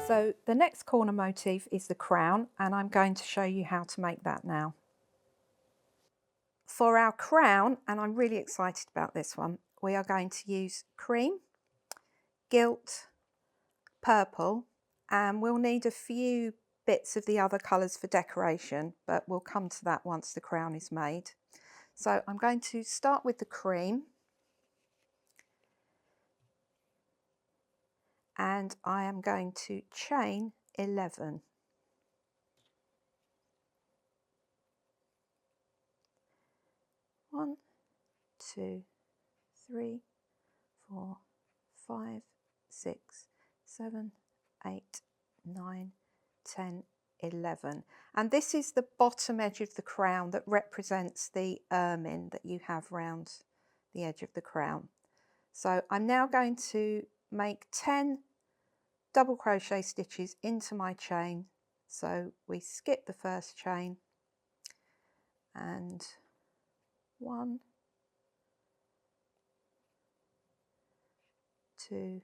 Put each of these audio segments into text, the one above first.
So the next corner motif is the crown, and I'm going to show you how to make that now. For our crown, and I'm really excited about this one, we are going to use cream, gilt, purple, and we'll need a few bits of the other colours for decoration, but we'll come to that once the crown is made. So I'm going to start with the cream, and I am going to chain 11. One, 2, 3, 4, 5, 6, 7, 8, 9, 10, 11. And this is the bottom edge of the crown that represents the ermine that you have round the edge of the crown. So I'm now going to make 10 double crochet stitches into my chain. So we skip the first chain and 1, 2,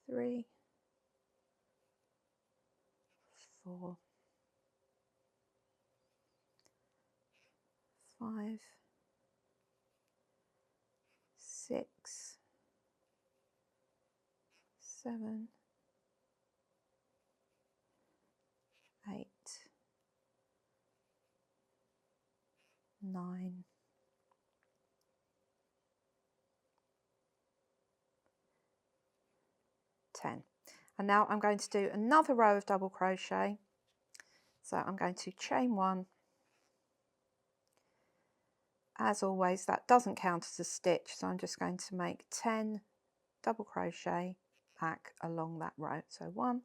3, 4, 5, 6, 7, 8, 9, 10. And now I'm going to do another row of double crochet. So I'm going to chain 1. As always, that doesn't count as a stitch, so I'm just going to make 10 double crochet back along that row. So 1,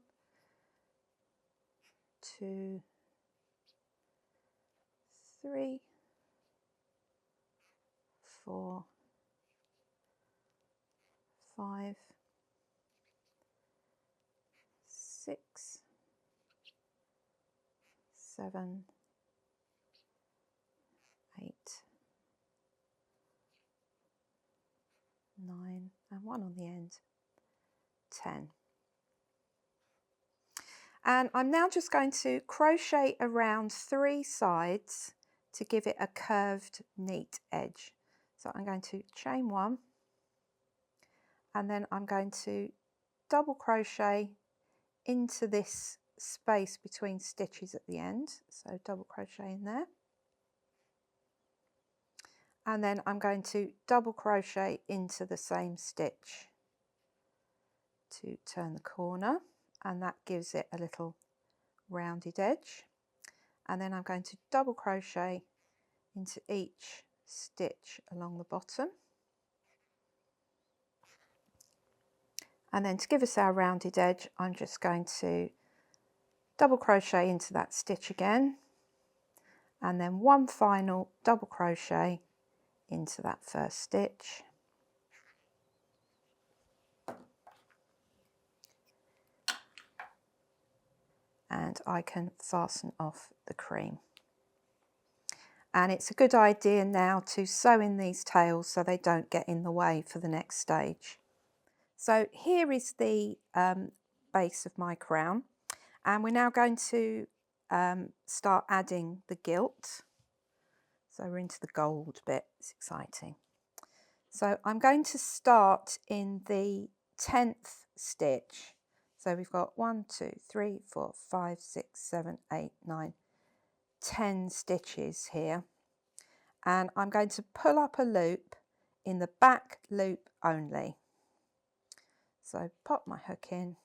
2, 3, 4, 5, 6, 7, 8, 9, and 1 on the end, 10. And I'm now just going to crochet around 3 sides to give it a curved, neat edge. So I'm going to chain 1, and then I'm going to double crochet into this space between stitches at the end. So double crochet in there. And then I'm going to double crochet into the same stitch to turn the corner, and that gives it a little rounded edge. And then I'm going to double crochet into each stitch along the bottom, and then to give us our rounded edge, I'm just going to double crochet into that stitch again, and then one final double crochet into that first stitch, and I can fasten off the cream. And it's a good idea now to sew in these tails so they don't get in the way for the next stage. So here is the base of my crown, and we're now going to start adding the gilt. So we're into the gold bit, it's exciting. So I'm going to start in the 10th stitch. So we've got 1, 2, 3, 4, 5, 6, 7, 8, 9, 10 stitches here. And I'm going to pull up a loop in the back loop only. So pop my hook in,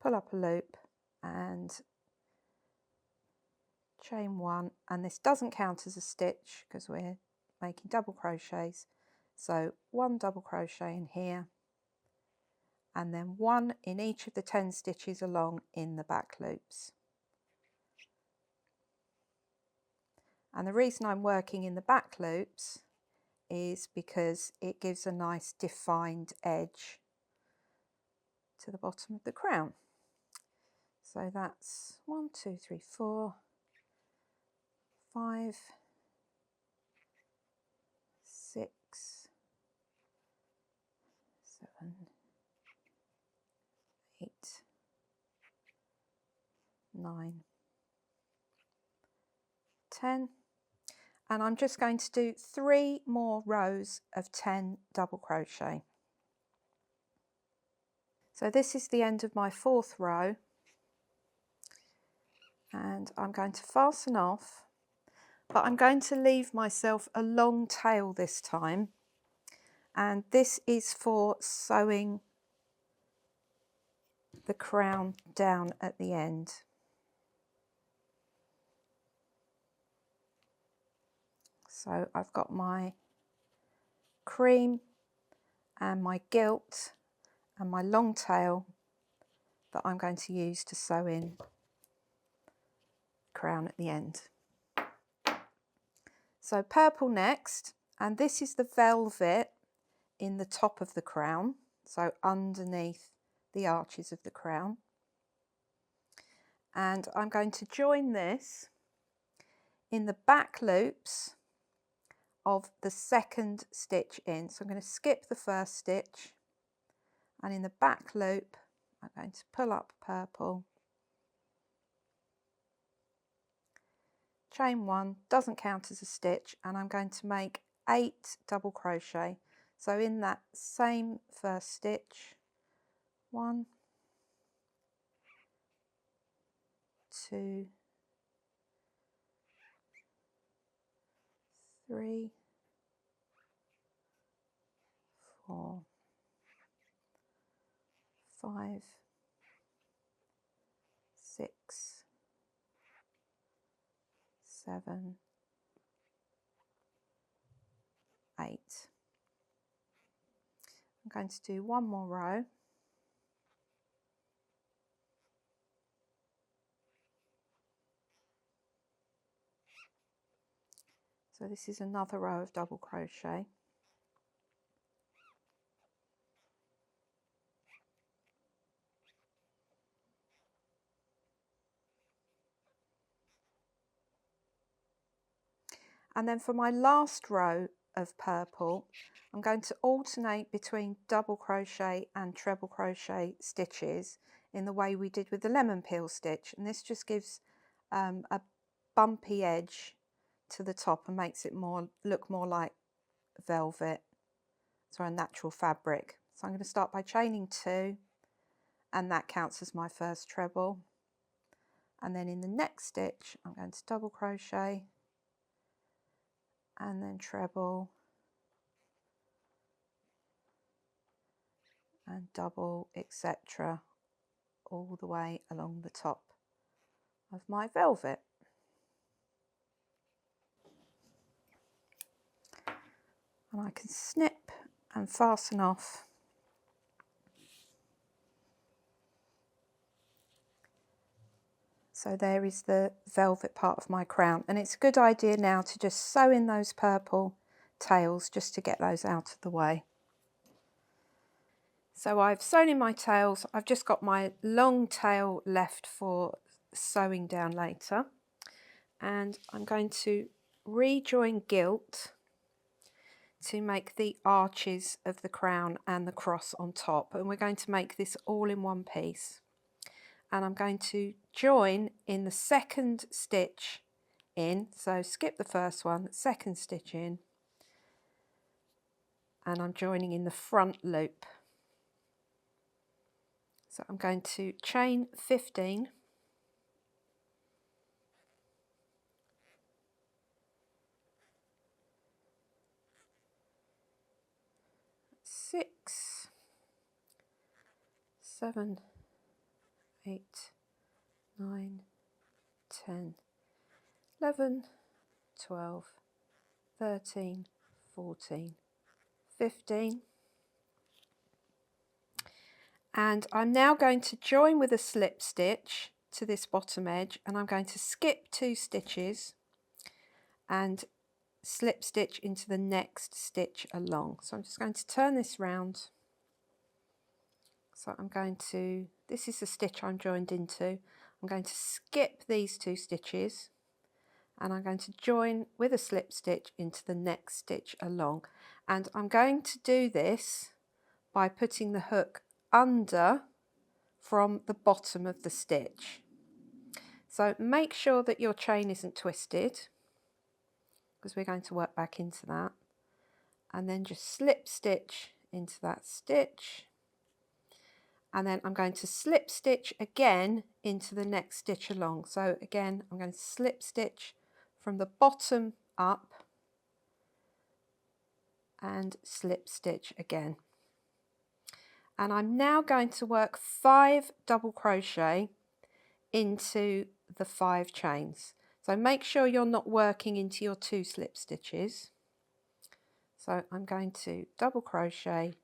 pull up a loop and chain 1, and this doesn't count as a stitch because we're making double crochets. So 1 double crochet in here, and then 1 in each of the 10 stitches along in the back loops. And the reason I'm working in the back loops is because it gives a nice defined edge to the bottom of the crown. So that's 1, 2, 3, 4, 5, 6, 8, 9, 10, and I'm just going to do 3 more rows of 10 double crochet. So this is the end of my 4th row, and I'm going to fasten off, but I'm going to leave myself a long tail this time, and this is for sewing the crown down at the end. So I've got my cream and my gilt and my long tail that I'm going to use to sew in the crown at the end. So purple next, and this is the velvet in the top of the crown, so underneath the arches of the crown. And I'm going to join this in the back loops of the 2nd stitch in. So I'm going to skip the 1st stitch, and in the back loop I'm going to pull up purple, chain 1, doesn't count as a stitch, and I'm going to make 8 double crochet. So in that same 1st stitch, 1, 2, 3, 4, 5, 6, 7, 8. I'm going to do 1 more row. So this is another row of double crochet. And then for my last row of purple, I'm going to alternate between double crochet and treble crochet stitches in the way we did with the lemon peel stitch. And this just gives a bumpy edge to the top and makes it look more like velvet, so a natural fabric. So I'm going to start by chaining 2, and that counts as my first treble. And then in the next stitch, I'm going to double crochet and then treble and double, etc., all the way along the top of my velvet. And I can snip and fasten off so there is the velvet part of my crown, and it's a good idea now to just sew in those purple tails just to get those out of the way. So I've sewn in my tails, I've just got my long tail left for sewing down later, and I'm going to rejoin gilt to make the arches of the crown and the cross on top, and we're going to make this all in one piece. And I'm going to join in the 2nd stitch in, so skip the 1st one, 2nd stitch in, and I'm joining in the front loop. So I'm going to chain 15, six, 7, 8, 9, 10, 11, 12, 13, 14, 15. And I'm now going to join with a slip stitch to this bottom edge, and I'm going to skip 2 stitches and slip stitch into the next stitch along. So I'm just going to turn this round. So I'm going to, this is the stitch I'm joined into. I'm going to skip these 2 stitches, and I'm going to join with a slip stitch into the next stitch along. And I'm going to do this by putting the hook under from the bottom of the stitch. So make sure that your chain isn't twisted, because we're going to work back into that, and then just slip stitch into that stitch, and then I'm going to slip stitch again into the next stitch along. So again, I'm going to slip stitch from the bottom up and slip stitch again. And I'm now going to work 5 double crochet into the 5 chains. So make sure you're not working into your 2 slip stitches. So I'm going to double crochet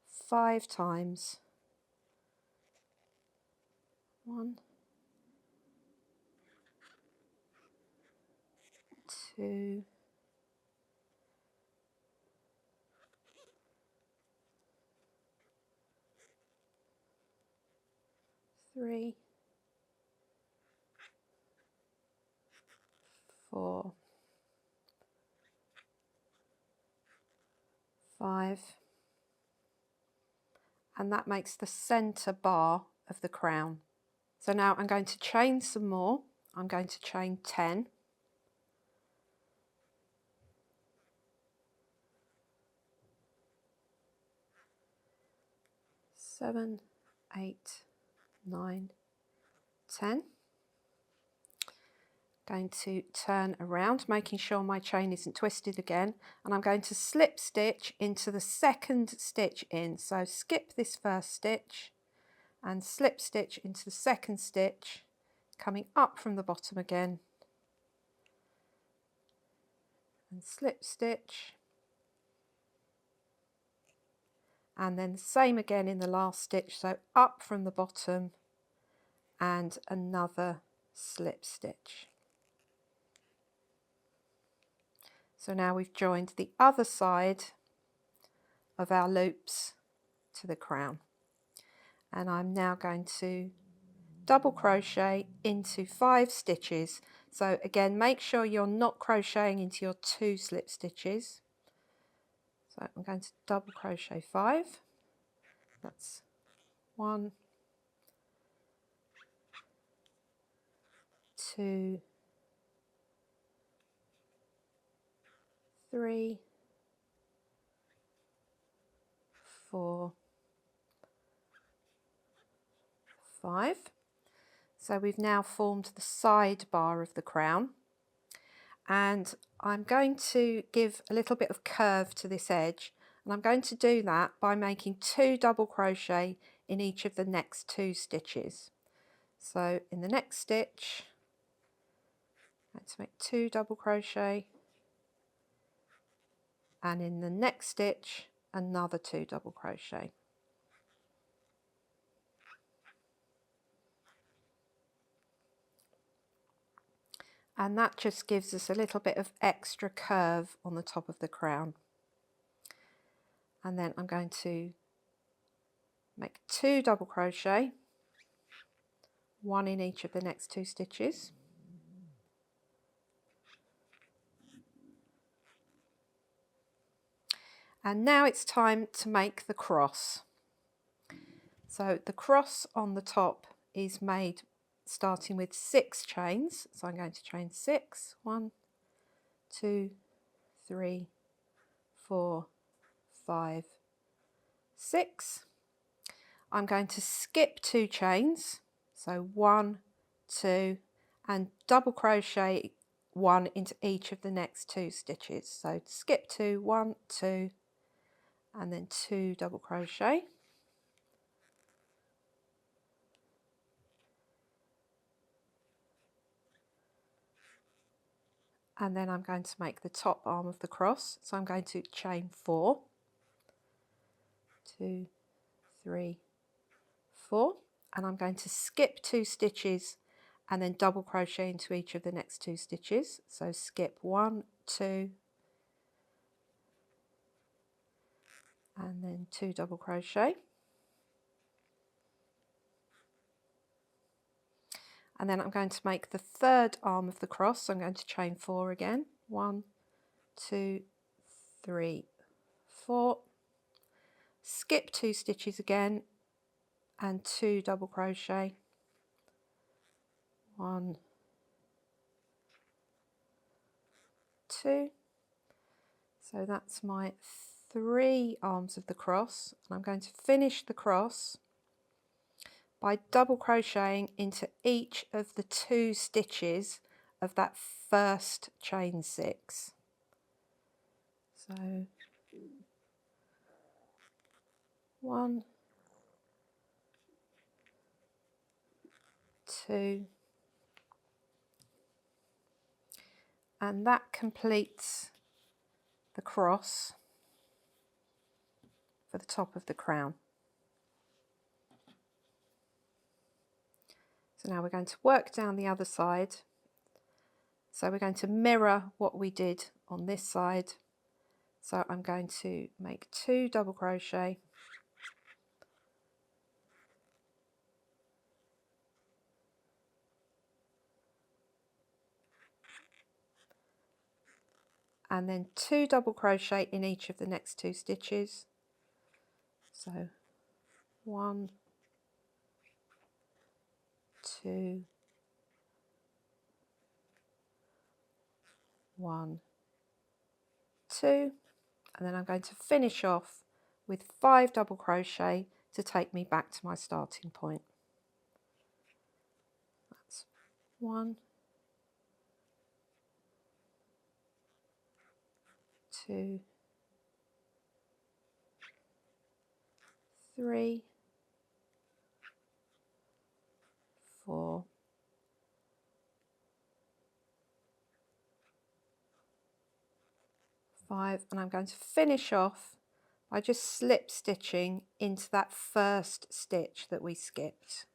5 times. 1, 2, 3, 4, 5, and that makes the center bar of the crown. So now I'm going to chain some more. I'm going to chain 10. 7, 8, 9, 10. Going to turn around, making sure my chain isn't twisted again, and I'm going to slip stitch into the second stitch in. So skip this first stitch and slip stitch into the second stitch, coming up from the bottom again, and slip stitch, and then the same again in the last stitch, so up from the bottom and another slip stitch. So now we've joined the other side of our loops to the crown, and I'm now going to double crochet into 5 stitches. So again, make sure you're not crocheting into your 2 slip stitches. So I'm going to double crochet 5. That's 1, 2, 3, 4, 5. So we've now formed the side bar of the crown, and I'm going to give a little bit of curve to this edge, and I'm going to do that by making 2 double crochet in each of the next 2 stitches. So in the next stitch, let's make 2 double crochet, and in the next stitch another 2 double crochet. And that just gives us a little bit of extra curve on the top of the crown. And then I'm going to make 2 double crochet, 1 in each of the next 2 stitches. And now it's time to make the cross. So the cross on the top is made starting with 6 chains. So I'm going to chain 6, 1, 2, 3, 4, 5, 6. I'm going to skip 2 chains, so 1, 2, and double crochet 1 into each of the next 2 stitches. So skip 2, 1, 2, and then 2 double crochet. And then I'm going to make the top arm of the cross. So I'm going to chain 4, 2, 3, 4, and I'm going to skip 2 stitches and then double crochet into each of the next 2 stitches. So skip 1, 2, and then 2 double crochet. And then I'm going to make the third arm of the cross. So I'm going to chain 4 again. 1, 2, 3, 4. skip 2 stitches again and 2 double crochet, 1, 2. So that's my 3 arms of the cross, and I'm going to finish the cross by double crocheting into each of the 2 stitches of that first chain 6. So 1, 2, and that completes the cross for the top of the crown. So now we're going to work down the other side. So we're going to mirror what we did on this side. So I'm going to make 2 double crochet, and then 2 double crochet in each of the next 2 stitches. So 1, 2, 1, 2, and then I'm going to finish off with 5 double crochet to take me back to my starting point. That's 1, 2, 3, 4, 5, and I'm going to finish off by just slip stitching into that first stitch that we skipped.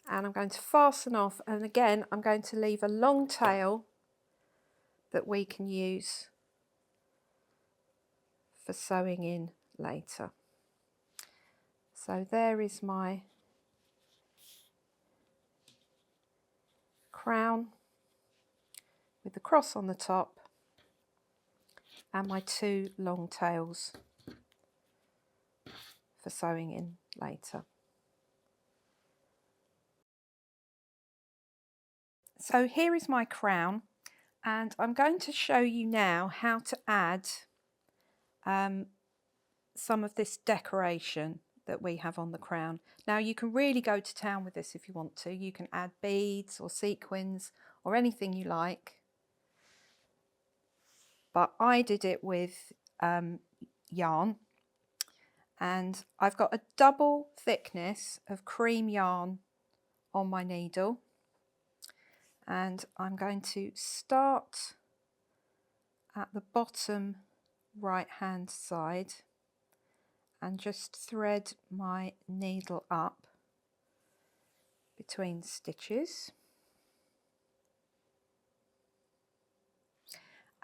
And I'm going to fasten off, and again I'm going to leave a long tail that we can use for sewing in later. So there is my crown with the cross on the top and my 2 long tails for sewing in later. So here is my crown, and I'm going to show you now how to add some of this decoration that we have on the crown. Now you can really go to town with this if you want to. You can add beads or sequins or anything you like, but I did it with yarn, and I've got a double thickness of cream yarn on my needle, and I'm going to start at the bottom right hand side and just thread my needle up between stitches,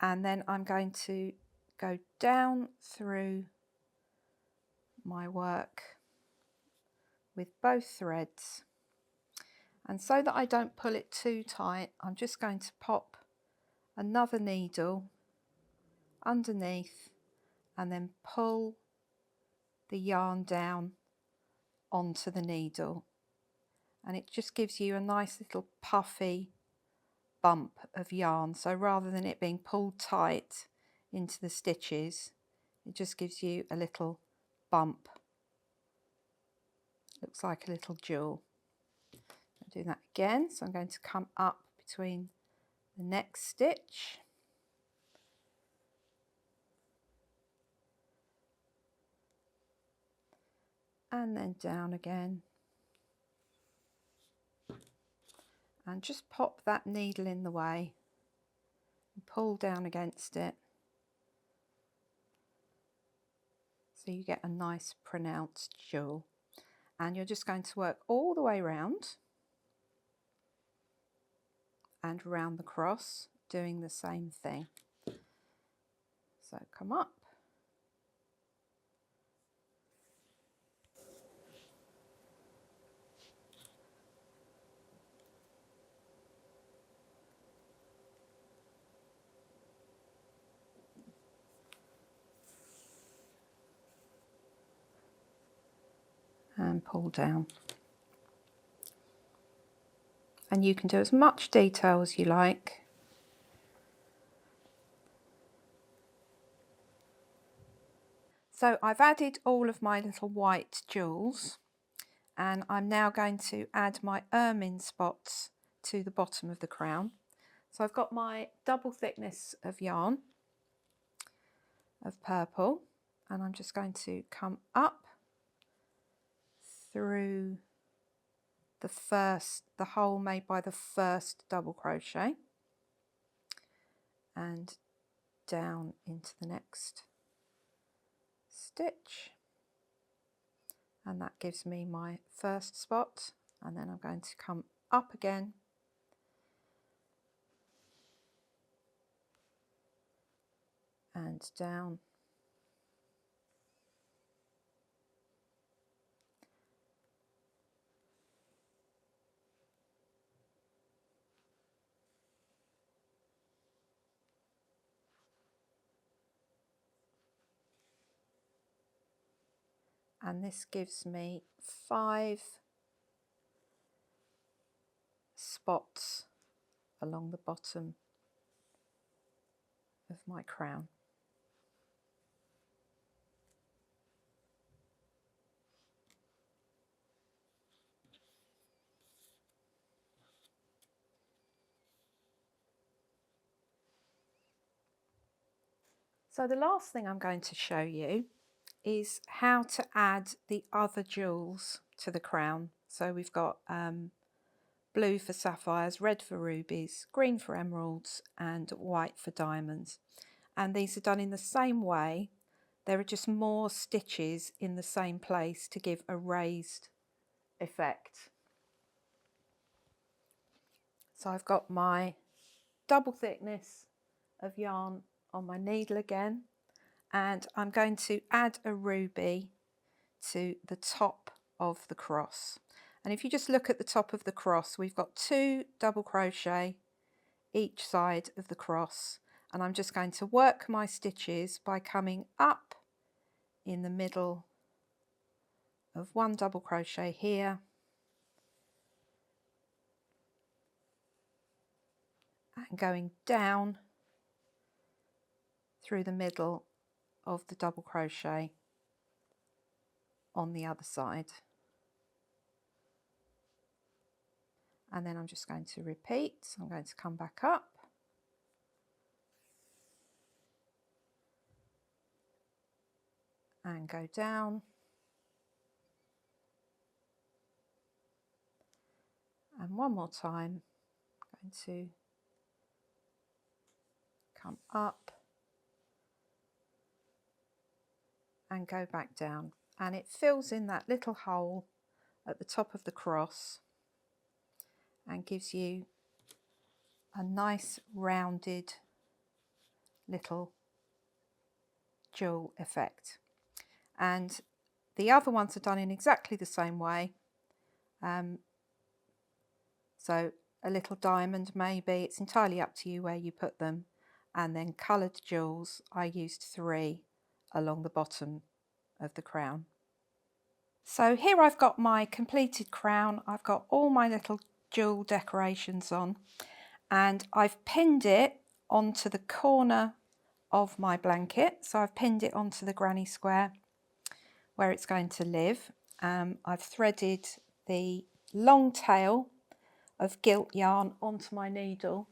and then I'm going to go down through my work with both threads, and so that I don't pull it too tight, I'm just going to pop another needle underneath and then pull the yarn down onto the needle, and it just gives you a nice little puffy bump of yarn. So rather than it being pulled tight into the stitches, it just gives you a little bump. Looks like a little jewel. I'll do that again. So I'm going to come up between the next stitch and then down again, and just pop that needle in the way and pull down against it so you get a nice pronounced jewel. And you're just going to work all the way around and around the cross, doing the same thing. So come up, and pull down. And you can do as much detail as you like. So I've added all of my little white jewels, and I'm now going to add my ermine spots to the bottom of the crown. So I've got my double thickness of yarn of purple, and I'm just going to come up through the hole made by the first double crochet and down into the next stitch, and that gives me my first spot, and then I'm going to come up again and down, and this gives me 5 spots along the bottom of my crown. So the last thing I'm going to show you is how to add the other jewels to the crown. So we've got blue for sapphires, red for rubies, green for emeralds and white for diamonds. And these are done in the same way. There are just more stitches in the same place to give a raised effect. So I've got my double thickness of yarn on my needle again, and I'm going to add a ruby to the top of the cross. And if you just look at the top of the cross, we've got 2 double crochet each side of the cross, and I'm just going to work my stitches by coming up in the middle of 1 double crochet here, and going down through the middle of the double crochet on the other side. And then I'm just going to repeat. So I'm going to come back up and go down, and one more time I'm going to come up and go back down, and it fills in that little hole at the top of the cross and gives you a nice rounded little jewel effect. And the other ones are done in exactly the same way. So a little diamond maybe, it's entirely up to you where you put them. And then coloured jewels, I used 3 along the bottom of the crown. So here I've got my completed crown. I've got all my little jewel decorations on, and I've pinned it onto the corner of my blanket. So I've pinned it onto the granny square where it's going to live. I've threaded the long tail of gilt yarn onto my needle.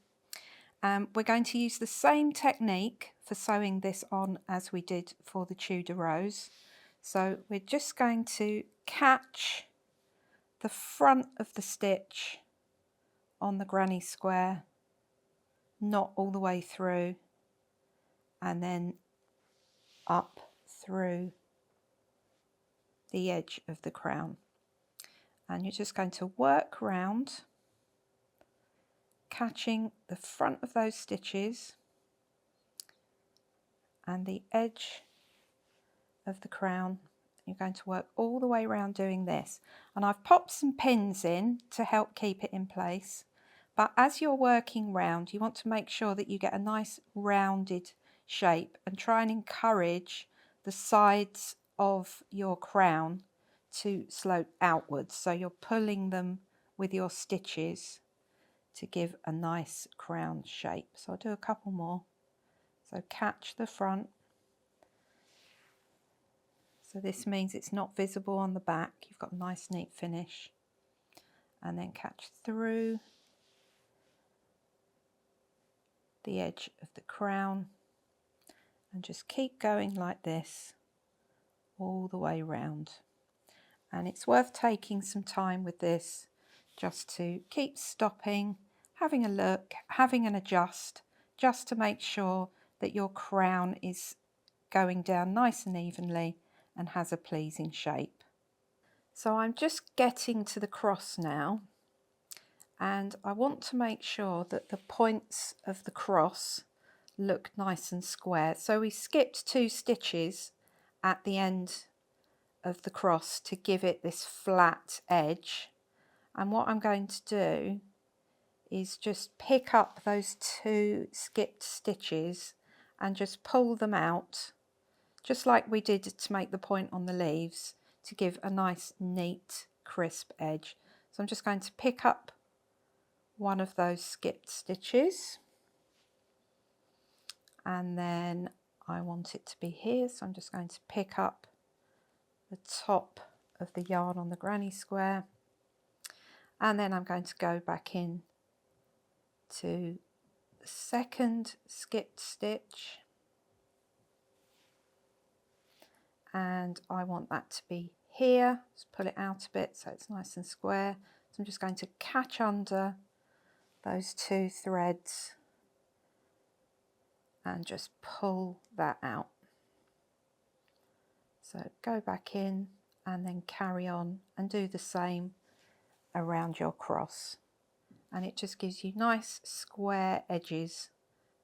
We're going to use the same technique for sewing this on as we did for the Tudor rose. So we're just going to catch the front of the stitch on the granny square, not all the way through, and then up through the edge of the crown. And you're just going to work round, catching the front of those stitches and the edge of the crown. You're going to work all the way around doing this, and I've popped some pins in to help keep it in place, but as you're working round you want to make sure that you get a nice rounded shape and try and encourage the sides of your crown to slope outwards, so you're pulling them with your stitches to give a nice crown shape. So I'll do a couple more. So catch the front. So this means it's not visible on the back. You've got a nice neat finish. And then catch through the edge of the crown and just keep going like this all the way round. And it's worth taking some time with this just to keep stopping, having a look, having an adjust, just to make sure that your crown is going down nice and evenly and has a pleasing shape. So I'm just getting to the cross now, and I want to make sure that the points of the cross look nice and square. So we skipped 2 stitches at the end of the cross to give it this flat edge, and what I'm going to do is just pick up those 2 skipped stitches and just pull them out, just like we did to make the point on the leaves, to give a nice neat crisp edge. So I'm just going to pick up one of those skipped stitches, and then I want it to be here, so I'm just going to pick up the top of the yarn on the granny square, and then I'm going to go back in to the second skipped stitch, and I want that to be here. Just pull it out a bit so it's nice and square. So I'm just going to catch under those 2 threads and just pull that out. So go back in and then carry on and do the same around your cross, and it just gives you nice square edges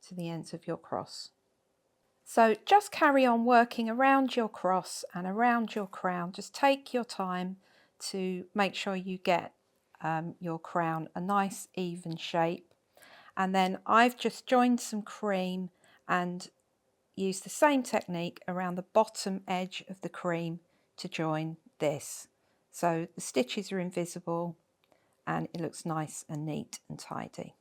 to the ends of your cross. So just carry on working around your cross and around your crown. Just take your time to make sure you get your crown a nice even shape. And then I've just joined some cream and used the same technique around the bottom edge of the cream to join this. So the stitches are invisible and it looks nice and neat and tidy.